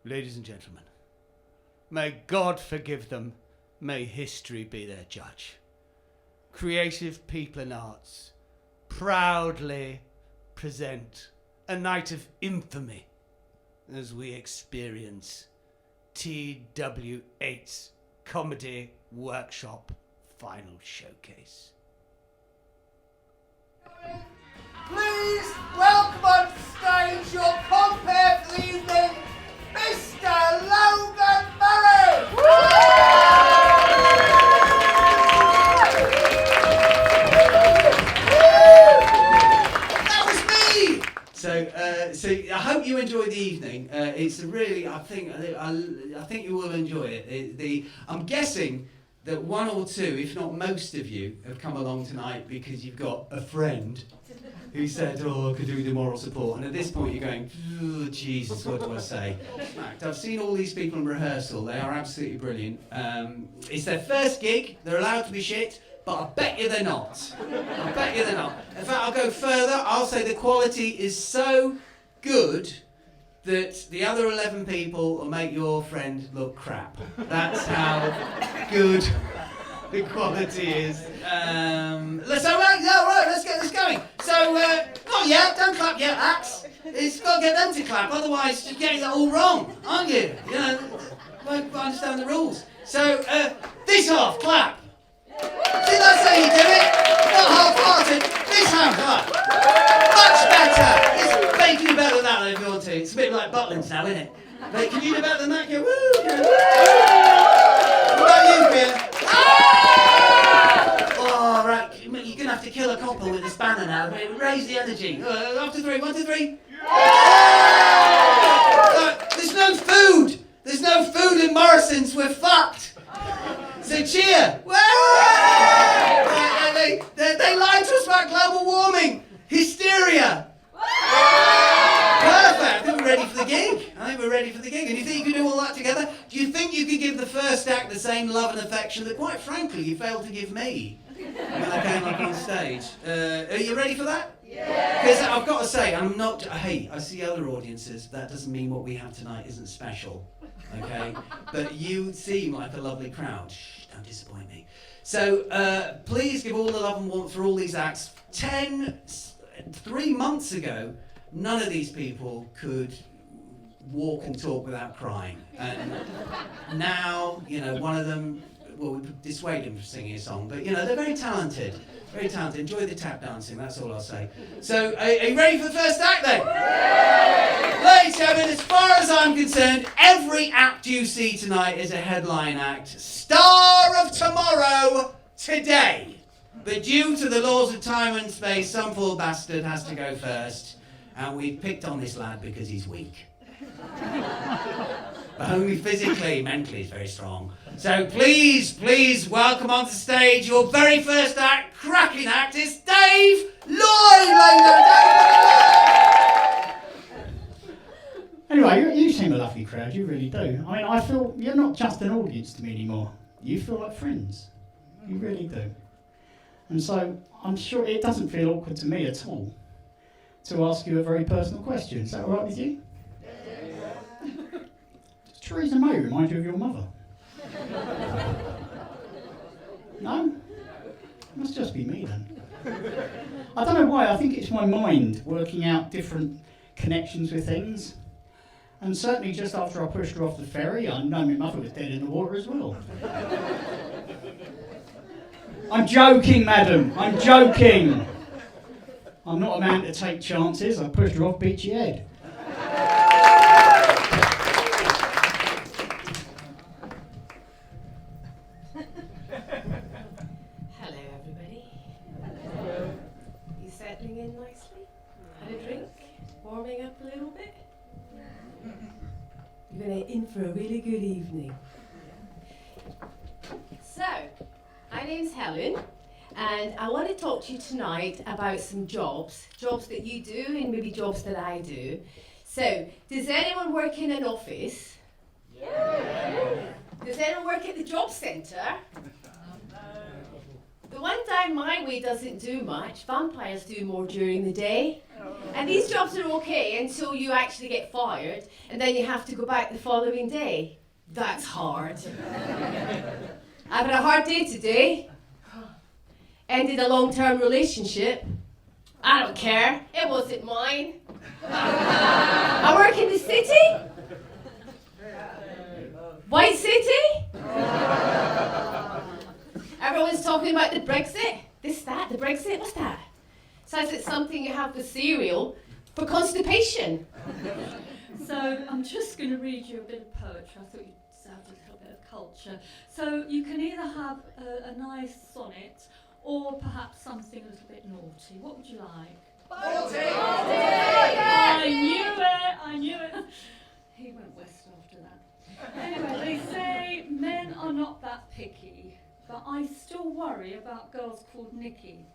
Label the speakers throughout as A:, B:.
A: Ladies and gentlemen, may God forgive them, may history be their judge. Creative People and Arts proudly present a night of infamy as we experience TW8 Comedy Workshop Final Showcase.
B: Please welcome on stage your compere for the evening, Mr. Logan Murray!
C: That was me! So I hope you enjoy the evening. It's a really, I think you will enjoy it. I'm guessing that one or two, if not most of you, have come along tonight because you've got a friend who said, oh, could do with the moral support. And at this point you're going, oh, Jesus, what do I say? In fact, I've seen all these people in rehearsal. They are absolutely brilliant. It's their first gig. They're allowed to be shit, but I bet you they're not. I bet you they're not. In fact, I'll go further. I'll say the quality is so good that the other 11 people will make your friend look crap. That's how good the quality is. Let's get this going. So, not yet, don't clap yet, Axe. It's got to get them to clap, otherwise you're getting that all wrong, aren't you? You know, won't understand the rules. So, this half, clap. See, that's how you do it. Not half-hearted. This half, clap. Much better. It's making better than that if you want to. It's a bit like Butlins now, isn't it? But can you do better than that? Go, woo, go, woo. What about you, Pierre? Oh, right. You're going to have to kill a copper with this banner now. Raise the energy. After three. 1, 2, 3. There's no food. There's no food in Morrison's. We're fucked. So cheer. They lied to us about global warming. Hysteria. Perfect. I think we're ready for the gig. And you think you can do all that together? Do you think you could give the first act the same love and affection that, quite frankly, you failed to give me when I came up on stage? Are you ready for that? Yeah. Because I've got to say, I see other audiences. That doesn't mean what we have tonight isn't special. Okay? But you seem like a lovely crowd. Shh, don't disappoint me. So please give all the love and warmth for all these acts. 3 months ago, none of these people could walk and talk without crying. And now, one of them, well, we dissuade him from singing a song, but, they're very talented. Very talented. Enjoy the tap dancing, that's all I'll say. So, are you ready for the first act then? Yeah! Ladies and gentlemen, as far as I'm concerned, every act you see tonight is a headline act. Star of tomorrow, today. But due to the laws of time and space, some poor bastard has to go first. And we've picked on this lad because he's weak. But only physically, mentally he's very strong. So please welcome onto stage your very first act, cracking act, is Dave Lloyd,
D: Anyway, you seem a lovely crowd, you really do. I mean, I feel you're not just an audience to me anymore. You feel like friends. You really do. And so I'm sure it doesn't feel awkward to me at all to ask you a very personal question. Is that all right with you? Does Theresa May remind you of your mother? No? It must just be me then. I don't know why, I think it's my mind working out different connections with things. And certainly just after I pushed her off the ferry, I know my mother was dead in the water as well. I'm joking, madam, I'm joking. I'm not a man to take chances. I pushed her off Beachy Head.
E: Hello, everybody. Hello. You settling in nicely? Had a drink? Warming up a little bit? You're going in for a really good evening. So, my name's Helen. And I want to talk to you tonight about some jobs that you do and maybe jobs that I do. So, does anyone work in an office? Yeah. Does anyone work at the job centre? No. The one down my way doesn't do much. Vampires do more during the day. And these jobs are okay until you actually get fired and then you have to go back the following day. That's hard. I've had a hard day today. Ended a long-term relationship. I don't care. It wasn't mine. I work in the city. White City. Everyone's talking about the Brexit. This, that, the Brexit. What's that? Says it's something you have with cereal for constipation.
F: So I'm just going to read you a bit of poetry. I thought you deserved a little bit of culture. So you can either have a nice sonnet or perhaps something a little bit naughty. What would you like?
B: Naughty!
F: I knew it. He went west after that. Anyway, they say men are not that picky, but I still worry about girls called Nikki.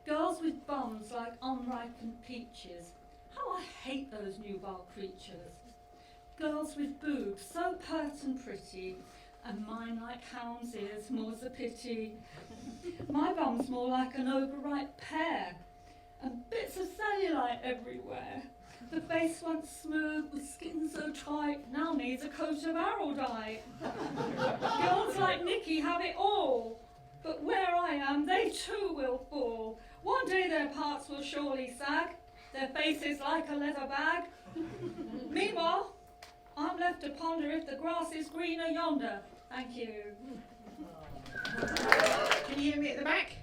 F: Girls with bums like unripened peaches. How I hate those nubile creatures. Girls with boobs so pert and pretty, and mine like hound's ears, more's the pity. My bum's more like an overripe pear, and bits of cellulite everywhere. The face once smooth with skin so tight, now needs a coat of araldite. Girls like Nikki have it all, but where I am, they too will fall. One day their parts will surely sag, their faces like a leather bag. Meanwhile, I'm left to ponder if the grass is greener yonder. Thank you.
C: Can you hear me at the back?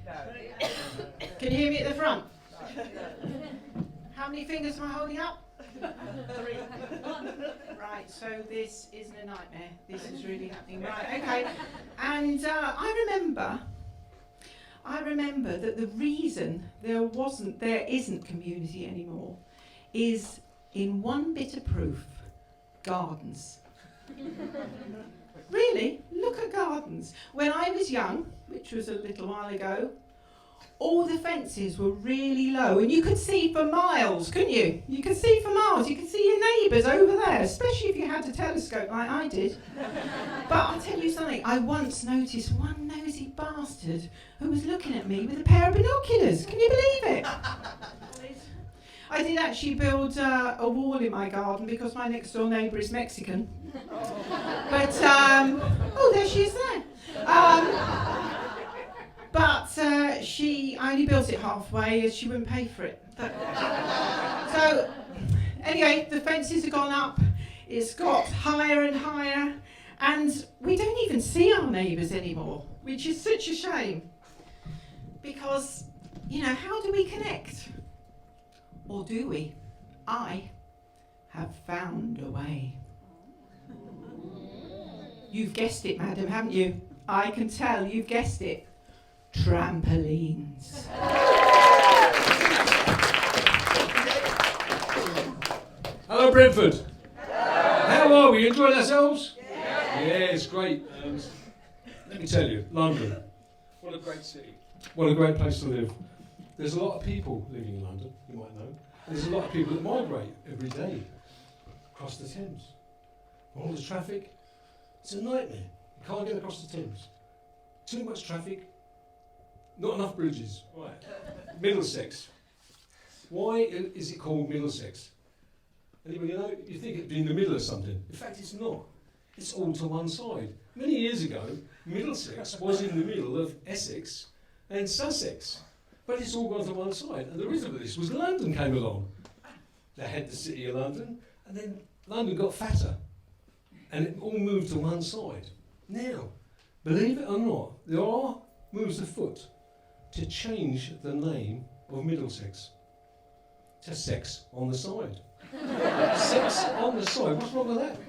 C: Can you hear me at the front? How many fingers am I holding up? 3. Right, so this isn't a nightmare. This is really happening. Right, okay. And I remember that the reason there isn't community anymore is in one bit of proof: gardens. Really, look at gardens. When I was young, which was a little while ago, all the fences were really low and you could see for miles, couldn't you? You could see for miles. You could see your neighbours over there, especially if you had a telescope like I did. But I'll tell you something, I once noticed one nosy bastard who was looking at me with a pair of binoculars. Can you believe it? I did actually build a wall in my garden because my next door neighbour is Mexican. But, oh, there she is there. But she only built it halfway as she wouldn't pay for it. So, anyway, the fences have gone up, it's got higher and higher, and we don't even see our neighbours anymore, which is such a shame. Because, you know, how do we connect? Or do we? I have found a way. You've guessed it, madam, haven't you? I can tell you've guessed it. Trampolines.
G: Hello, Brentford. How are we? Enjoying ourselves? Yeah, it's great. Let me tell you, London, what a great city. What a great place to live. There's a lot of people living in London, you might know. There's a lot of people that migrate every day across the Thames. All the traffic, it's a nightmare. You can't get across the Thames. Too much traffic, not enough bridges. Right. Middlesex. Why is it called Middlesex? Anybody know? You think it'd be in the middle of something. In fact, it's not. It's all to one side. Many years ago, Middlesex was in the middle of Essex and Sussex. But it's all gone to one side. And the reason for this was London came along. They had the city of London, and then London got fatter. And it all moved to one side. Now, believe it or not, there are moves afoot to change the name of Middlesex to Sex on the Side. Sex on the Side, what's wrong with that?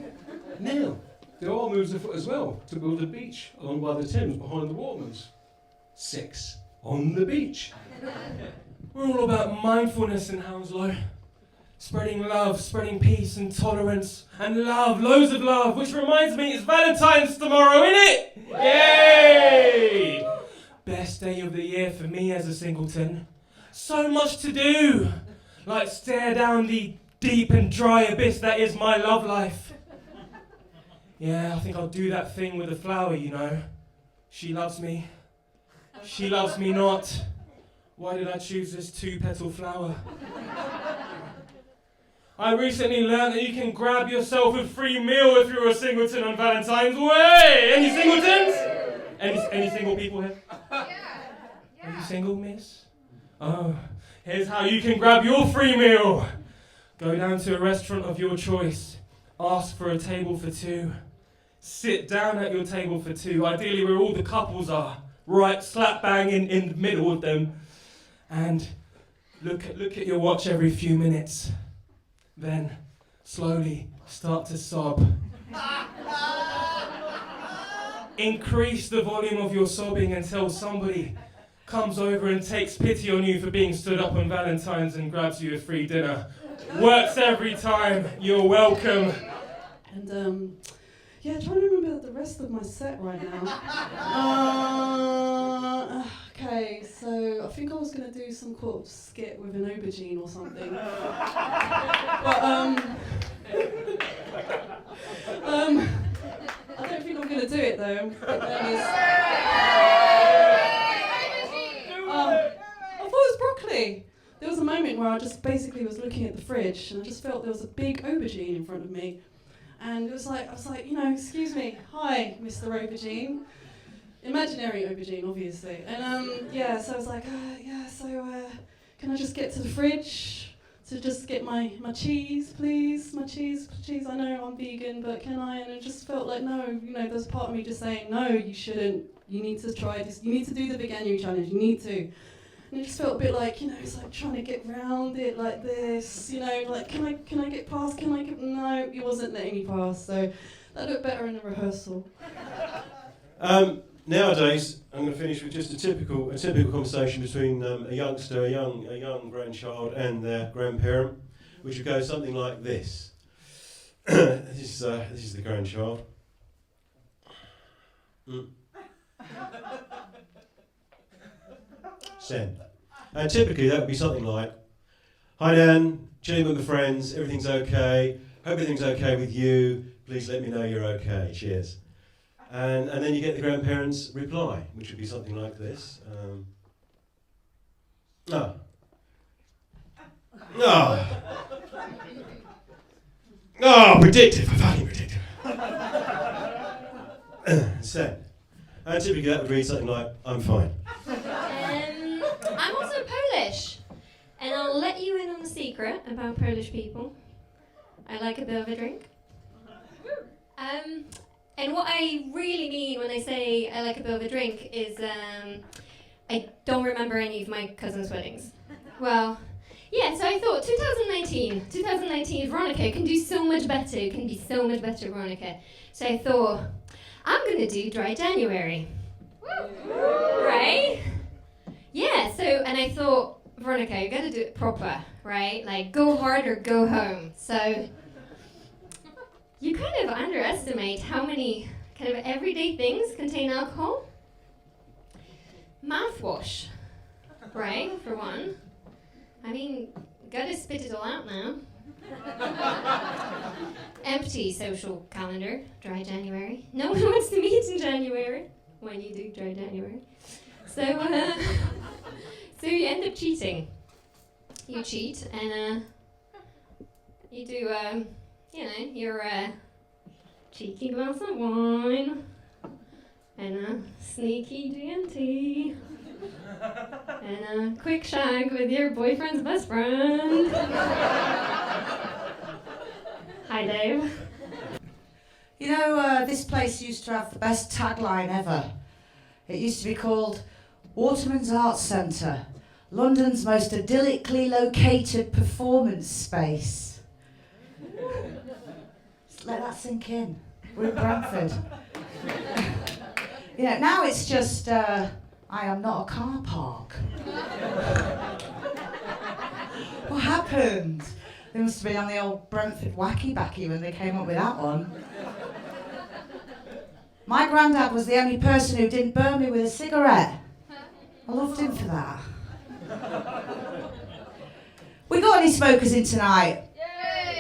G: Now, there are moves afoot as well to build a beach along by the Thames behind the Watermans. Sex on the beach.
H: We're all about mindfulness in Hounslow. Spreading love, spreading peace and tolerance and love, loads of love, which reminds me it's Valentine's tomorrow, innit? Yay! Best day of the year for me as a singleton. So much to do, like stare down the deep and dry abyss that is my love life. Yeah, I think I'll do that thing with the flower, you know. She loves me, She loves me not. Why did I choose this 2-petal flower? I recently learned that you can grab yourself a free meal if you're a singleton on Valentine's Way. Any singletons? Any single people here? Are you single, miss? Oh, here's how you can grab your free meal. Go down to a restaurant of your choice. Ask for a table for 2. Sit down at your table for 2, ideally where all the couples are. Right slap bang in the middle of them. And look at your watch every few minutes. Then slowly start to sob. Increase the volume of your sobbing until somebody comes over and takes pity on you for being stood up on Valentine's and grabs you a free dinner. Works every time. You're welcome.
I: And yeah, trying to remember the rest of my set right now. Okay, so I think I was going to do some kind of skit with an aubergine or something. But I don't think I'm going to do it though. I thought it was broccoli. There was a moment where I just basically was looking at the fridge and I just felt there was a big aubergine in front of me. And it was like, I was like, excuse me, hi, Mr. Aubergine. Imaginary aubergine, obviously. And yeah, so I was like, can I just get to the fridge to just get my cheese, please? My cheese, I know I'm vegan, but can I? And it just felt like, no, there's part of me just saying, no, you shouldn't. You need to try this. You need to do the Veganuary challenge. You need to. And it just felt a bit like, it's like trying to get round it like this, like, can I get past, no, he wasn't letting me pass, so that looked better in the rehearsal.
J: Nowadays, I'm going to finish with just a typical conversation between a youngster, a young grandchild and their grandparent, which would go something like this. This is the grandchild. Send. And typically that would be something like, hi Dan, chilling with my friends, everything's okay, hope everything's okay with you, please let me know you're okay, cheers. And then you get the grandparents' reply, which would be something like this. Predictive, fucking predictive. Send. And typically that would read something like, I'm fine.
K: I'm also Polish, and I'll let you in on a secret about Polish people. I like a bit of a drink. And what I really mean when I say I like a bit of a drink is I don't remember any of my cousins' weddings. Well, yeah, so I thought 2019, Veronica can do so much better, can be so much better, Veronica. So I thought, I'm going to do Dry January. Right? Yeah, and I thought, Veronica, you gotta do it proper, right? Like, go hard or go home. So, you kind of underestimate how many kind of everyday things contain alcohol. Mouthwash, right, for one. I mean, gotta spit it all out now. Empty social calendar, Dry January. No one wants to meet in January, when you do Dry January. So you end up cheating. You cheat, and you do, your cheeky glass of wine, and a sneaky G&T, and a quick shag with your boyfriend's best friend. Hi, Dave.
B: This place used to have the best tagline ever. It used to be called Waterman's Arts Centre, London's most idyllically located performance space. Just let that sink in. We're in Bradford. Now it's just, I am not a car park. What happened? They must have been on the old Brentford wacky backy when they came up with that one. My granddad was the only person who didn't burn me with a cigarette. I loved him for that. We got any smokers in tonight?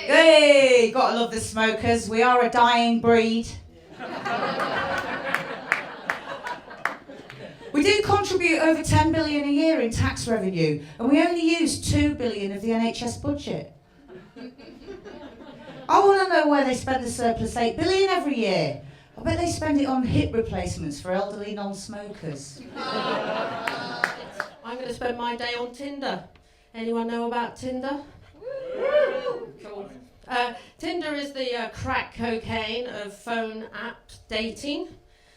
B: Yay! Gotta love the smokers. We are a dying breed. We do contribute over 10 billion a year in tax revenue, and we only use 2 billion of the NHS budget. I want to know where they spend the surplus 8 billion every year. I bet they spend it on hip replacements for elderly non-smokers.
L: I'm going to spend my day on Tinder. Anyone know about Tinder? Cool. Tinder is the crack cocaine of phone app dating.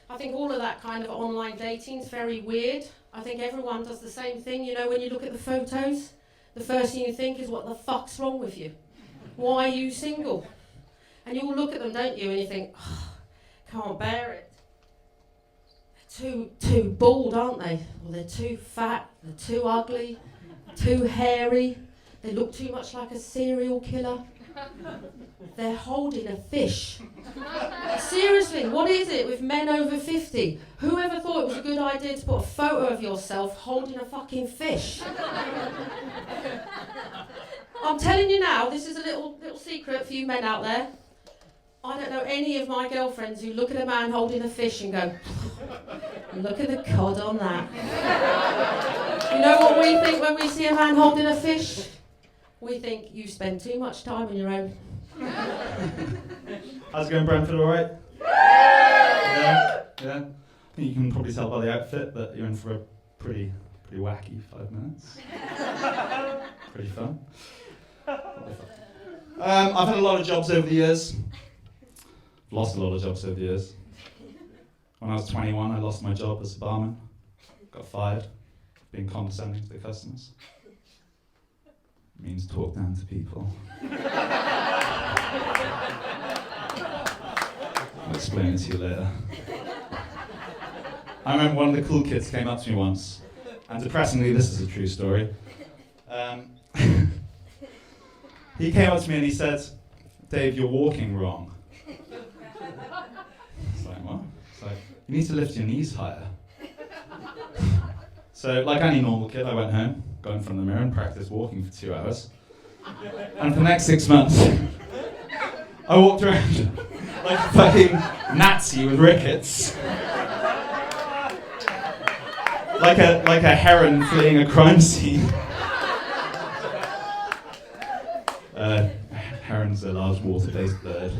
L: I think all of that kind of online dating is very weird. I think everyone does the same thing. You know, when you look at the photos, the first thing you think is, what the fuck's wrong with you? Why are you single? And you all look at them, don't you, and you think, oh, can't bear it. They're too bald, aren't they? Or they're too fat, they're too ugly, too hairy. They look too much like a serial killer. They're holding a fish. Seriously, what is it with men over 50? Whoever thought it was a good idea to put a photo of yourself holding a fucking fish? I'm telling you now, this is a little secret for you men out there. I don't know any of my girlfriends who look at a man holding a fish and go, look at the cod on that. You know what we think when we see a man holding a fish? We think you spend too much time on your own.
M: How's it going, Brentford? All right? Yeah. I think you can probably tell by the outfit that you're in for a pretty wacky 5 minutes. Pretty fun. I've had a lot of jobs over the years. Lost a lot of jobs over the years. When I was 21, I lost my job as a barman. Got fired, being condescending to the customers. It means talk down to people. I'll explain it to you later. I remember one of the cool kids came up to me once, and depressingly, this is a true story. He came up to me and he said, "Dave, you're walking wrong." It's like, what? It's like, you need to lift your knees higher. So, like any normal kid, I went home, got in front of the mirror and practiced walking for 2 hours. And for the next 6 months, I walked around like a fucking Nazi with rickets. Like a heron fleeing a crime scene. Heron's a large water-based bird.